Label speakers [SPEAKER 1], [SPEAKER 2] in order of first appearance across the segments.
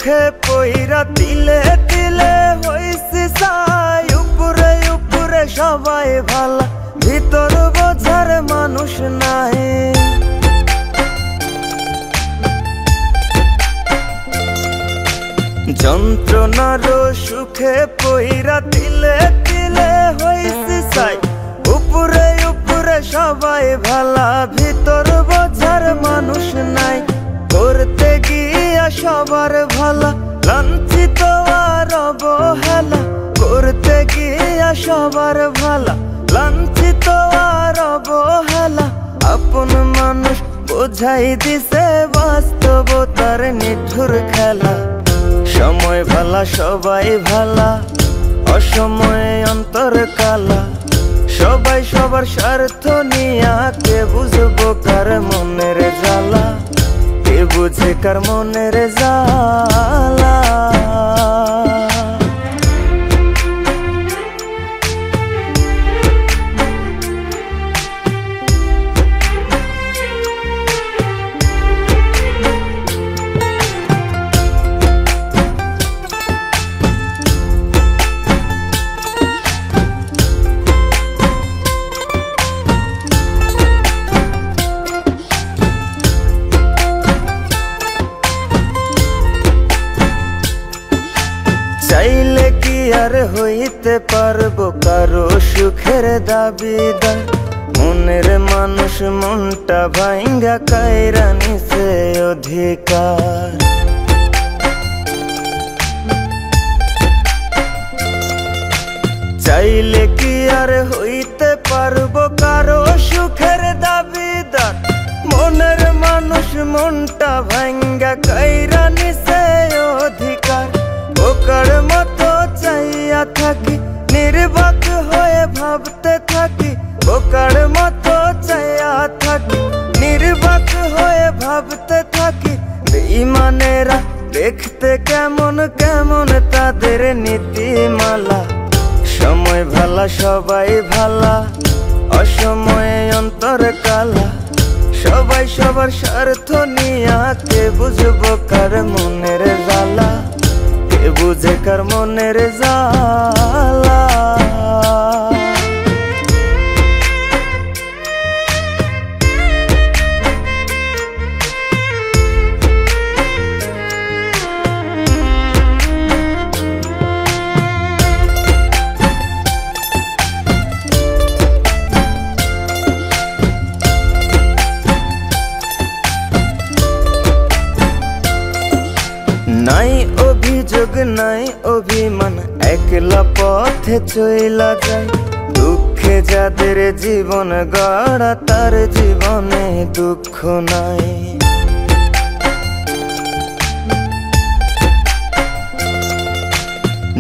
[SPEAKER 1] সুখে পইরা তিলে তিলে হইছি ছাই। উপরে উপরে সবাই ভালা, ভিতর বোঝার মানুষ নাই। যন্ত্রণার সুখে পইরা তিলে তিলে হইছি ছাই। উপরে উপরে সবাই ভালা, ভিতর বোঝার মানুষ নাই। করতে গিয়া সবার ভালা, লাঞ্ছিত আর অবহেলা। করতে গিয়া সবার ভালা, লাঞ্ছিত আর অবহেলা। আপন মানুষ বোঝাই দিছে বাস্তবতার নিঠুর খেলা। সময় ভালা সবাই ভালা, অসময়ে অন্তর কালা। সবাই সবার স্বার্থ নিয়া, কে বুঝবো কার মনের জ্বালা। কে বুঝে কার মনের জ্বালা। চাইলে কি আর হইতে পারবো কারো সুখের দাবিদার। মনের মানুষ মনটা ভাঙ্গা কাইরা নিছে অধিকার। চাইলে কি আর হইতে পারবো কারো সুখের দাবিদার। মনের মানুষ মনটা ভাঙ্গা কাইরা নিছে অধিকার। বোকার মতো চাইয়া থাকি, নির্বাক হয়ে ভাবতে থাকি। বোকার মতো চাইয়া থাকি, নির্বাক হয়ে ভাবতে থাকি। বেঈমানেরা দেখতে কেমন কেমন তাদের নীতিমালা। সময় ভালা সবাই ভালা, অসময়ে অন্তর কালা। সবাই সবার স্বার্থ নিয়া, কে বুঝবো কার মনের জ্বালা। কে বুঝে কার মনের জ্বালা। নাই অভিযোগ নাই অভিমান, একলা পথে চইলা যায়। দুঃখে যাদের জীবন গড়া, তার জীবনে দুঃখ নাই।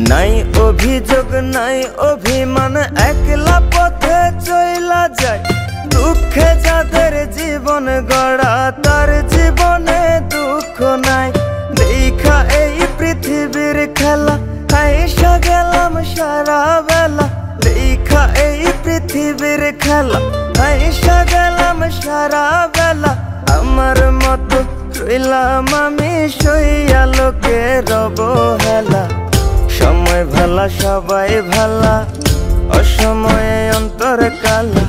[SPEAKER 1] নাই অভিযোগ নাই অভিমান, একলা পথে চইলা যায়। দুঃখে যাদের জীবন গড়া, তার জীবনে দুঃখ নাই। দেখা এই পৃথিবীর খেলা, হাইসা গেলাম সারা বেলা। দেখা এই পৃথিবীর খেলা, হাইসা গেলাম সারা বেলা। আমার মতো রইলাম আমি সইয়া লোকের অবহেলা। সময় ভালা সবাই ভালা, অসময়ে অন্তর কালা।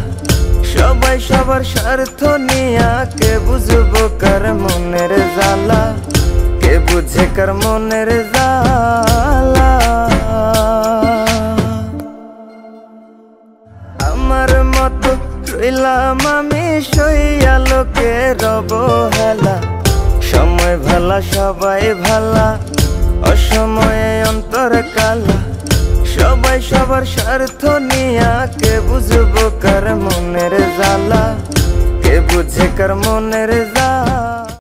[SPEAKER 1] সবাই সবার স্বার্থ নিয়া, কে বুঝবো কার মনের জ্বালা। কে বুঝে কার মনের জ্বালা। আমার মতো রইলাম আমি সইয়া লোকের অবহেলা। সময় ভালা সবাই ভালা, অসময়ে অন্তর কালা। সবাই সবার স্বার্থ নিয়া, কে বুঝবো কার মনের জ্বালা। কে বুঝে কার মনের